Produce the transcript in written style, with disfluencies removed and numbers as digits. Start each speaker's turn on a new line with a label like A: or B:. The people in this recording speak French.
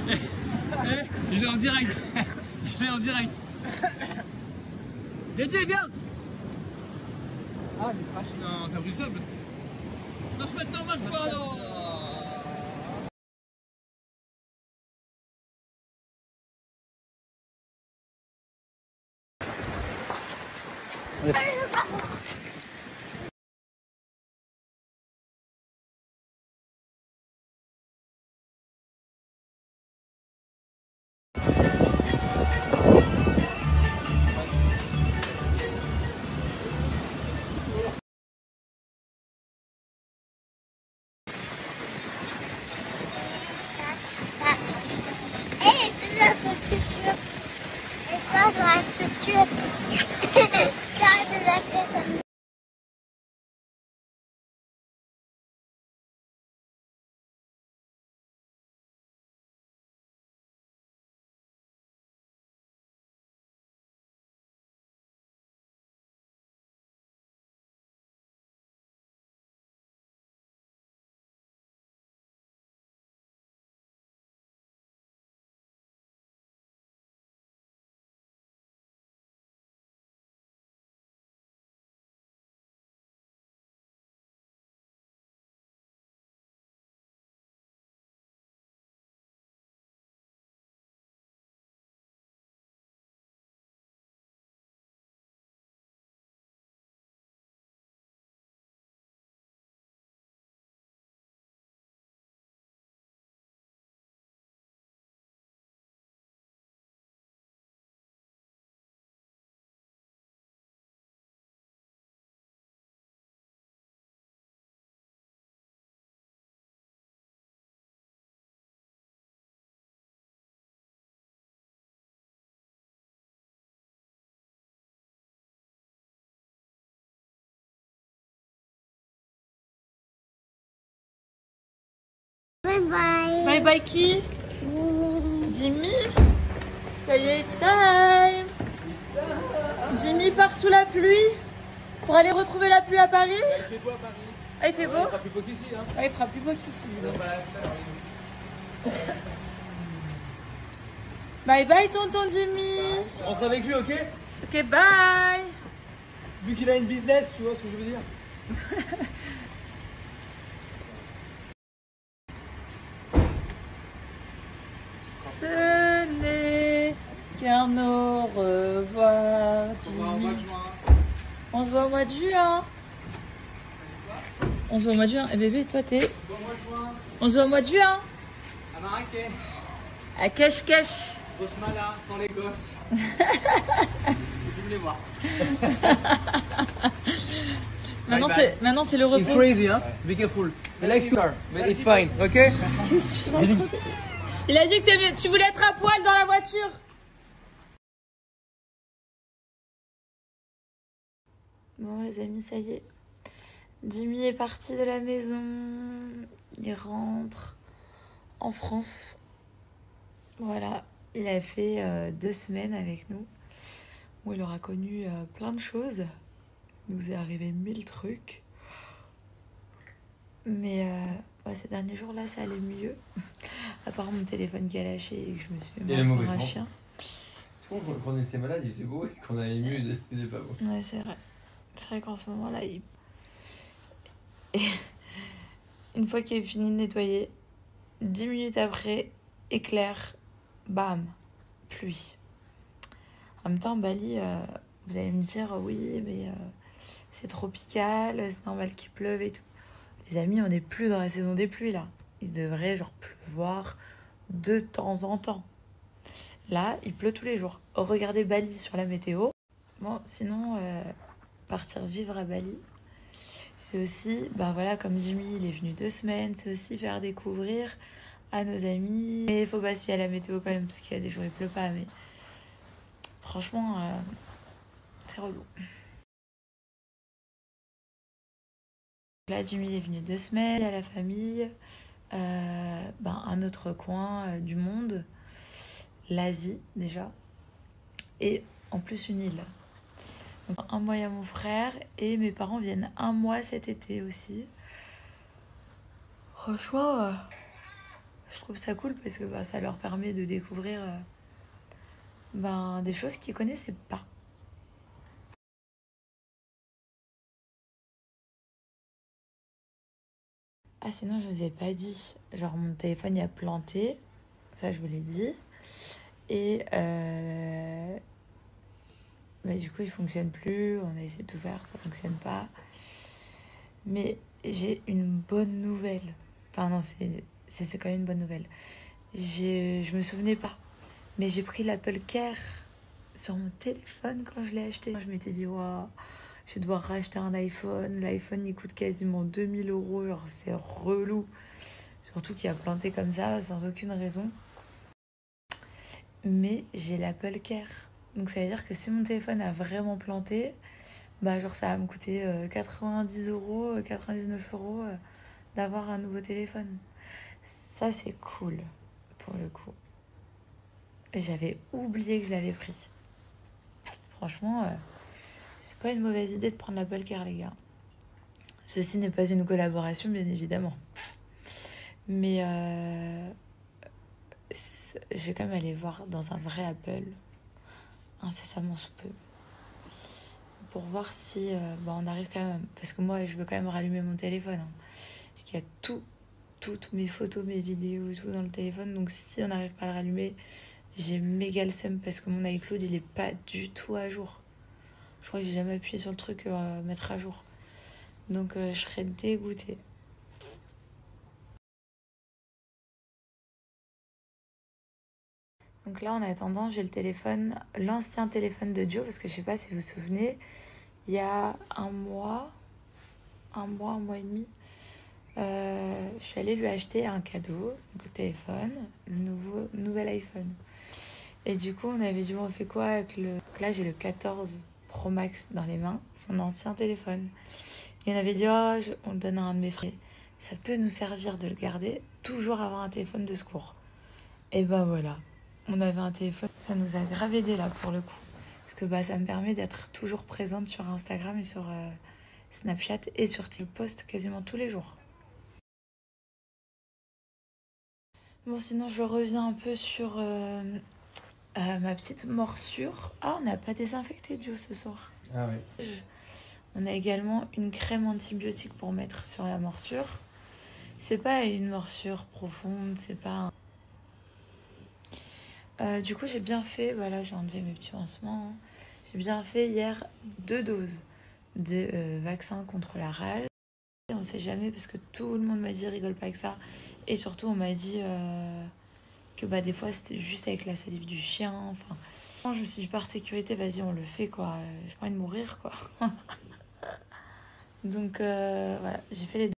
A: Je l'ai en direct. Je l'ai en direct. JJ, viens. Ah, j'ai craché. Non, t'as pris le sable. Non, maintenant, marche pas, non.
B: Bye bye.
C: Bye bye qui? Jimmy. Ça y est, it's time. Jimmy part sous la pluie pour aller retrouver la pluie à Paris.
A: Il fait beau à Paris.
C: Ah, il fait beau?
A: Il fera plus beau qu'ici. Hein.
C: Ah, il fera plus beau qu'ici. Bye bye tonton Jimmy.
A: Je rentre avec lui, ok?
C: Ok, bye.
A: Vu qu'il a une business, tu vois ce que je veux dire?
C: Ce n'est qu'un au revoir, Jimmy. On se voit au mois de juin. On se voit au mois de juin. Eh bébé, toi t'es... On se voit au mois de juin.
A: À Marrakech.
C: À Cache-Cache.
A: Bosmala, sans les gosses. Vous venez voir.
C: Maintenant c'est le
A: It's
C: repos.
A: crazy, hein? Be careful. He likes to car, but it's fine, ok?
C: Il a dit que tu voulais être à poil dans la voiture. Bon les amis, ça y est. Jimmy est parti de la maison. Il rentre en France. Voilà, il a fait 2 semaines avec nous où il aura connu plein de choses. Il nous est arrivé 1000 trucs. Mais ces derniers jours-là, ça allait mieux. À part mon téléphone qui a lâché et que je me suis fait mordre par un chien.
D: C'est bon, quand on était malade, il faisait beau et qu'on allait mieux, c'est pas beau.
C: Ouais, c'est vrai. C'est vrai qu'en ce moment-là, et une fois qu'il est fini de nettoyer, 10 minutes après, éclair, bam, pluie. En même temps, Bali, vous allez me dire, oui, mais c'est tropical, c'est normal qu'il pleuve et tout. Les amis, on n'est plus dans la saison des pluies, là. Il devrait, genre, pleuvoir de temps en temps. Là, il pleut tous les jours. Regardez Bali sur la météo. Bon, sinon, partir vivre à Bali, c'est aussi, ben voilà, comme Jimmy, il est venu 2 semaines, c'est aussi faire découvrir à nos amis. Mais il faut pas se fier à la météo quand même, parce qu'il y a des jours où il pleut pas, mais franchement, c'est relou. Là, Jimmy est venu 2 semaines, à la famille, un autre coin du monde, l'Asie déjà, et en plus une île. Donc, 1 mois, il y a mon frère, et mes parents viennent 1 mois cet été aussi. Franchement, je trouve ça cool parce que bah, ça leur permet de découvrir des choses qu'ils connaissaient pas. Ah, sinon, je vous ai pas dit. Genre, mon téléphone, il a planté. Ça, je vous l'ai dit. Et du coup, il fonctionne plus. On a essayé de tout faire, ça fonctionne pas. Mais j'ai une bonne nouvelle. Enfin, non, c'est quand même une bonne nouvelle. Je me souvenais pas. Mais j'ai pris l'Apple Care sur mon téléphone quand je l'ai acheté. Je m'étais dit, waouh, je vais devoir racheter un iPhone. L'iPhone, il coûte quasiment 2000 €. Genre, c'est relou. Surtout qu'il a planté comme ça, sans aucune raison. Mais j'ai l'Apple Care. Donc, ça veut dire que si mon téléphone a vraiment planté, bah, genre, ça va me coûter 90 €, 99 € d'avoir un nouveau téléphone. Ça, c'est cool, pour le coup. J'avais oublié que je l'avais pris. Franchement, c'est pas une mauvaise idée de prendre l'Apple Care, les gars. Ceci n'est pas une collaboration, bien évidemment. Mais je vais quand même aller voir dans un vrai Apple, incessamment sous peu, pour voir si on arrive quand même. Parce que moi, je veux quand même rallumer mon téléphone. Hein, parce qu'il y a toutes mes photos, mes vidéos et tout dans le téléphone. Donc si on n'arrive pas à le rallumer, j'ai méga le seum parce que mon iCloud, il est pas du tout à jour. Je crois que j'ai jamais appuyé sur le truc mettre à jour. Donc je serais dégoûtée. Donc là, en attendant, j'ai le téléphone, l'ancien téléphone de Joe, parce que je sais pas si vous vous souvenez, il y a un mois et demi, je suis allée lui acheter un cadeau, donc le téléphone, le nouvel iPhone. Et du coup, on avait dit, on fait quoi avec le... Là, j'ai le 14 Pro Max dans les mains, son ancien téléphone. Et on avait dit, on le donne à un de mes frères. Ça peut nous servir de le garder, toujours avoir un téléphone de secours. Et ben voilà, on avait un téléphone. Ça nous a grave aidé là pour le coup. Parce que ça me permet d'être toujours présente sur Instagram et sur Snapchat et sur le post quasiment tous les jours. Bon, sinon je reviens un peu sur ma petite morsure. Ah, on n'a pas désinfecté Joe ce soir.
D: Ah ouais.
C: On a également une crème antibiotique pour mettre sur la morsure. C'est pas une morsure profonde, c'est pas... du coup, j'ai bien fait, voilà, j'ai enlevé mes petits pansements. Hein. J'ai bien fait hier 2 doses de vaccin contre la rage. On ne sait jamais parce que tout le monde m'a dit rigole pas avec ça. Et surtout, on m'a dit que des fois c'était juste avec la salive du chien. Enfin, je me suis dit par sécurité, vas-y, on le fait quoi. J'ai pas envie de mourir quoi. Donc voilà, j'ai fait les 2.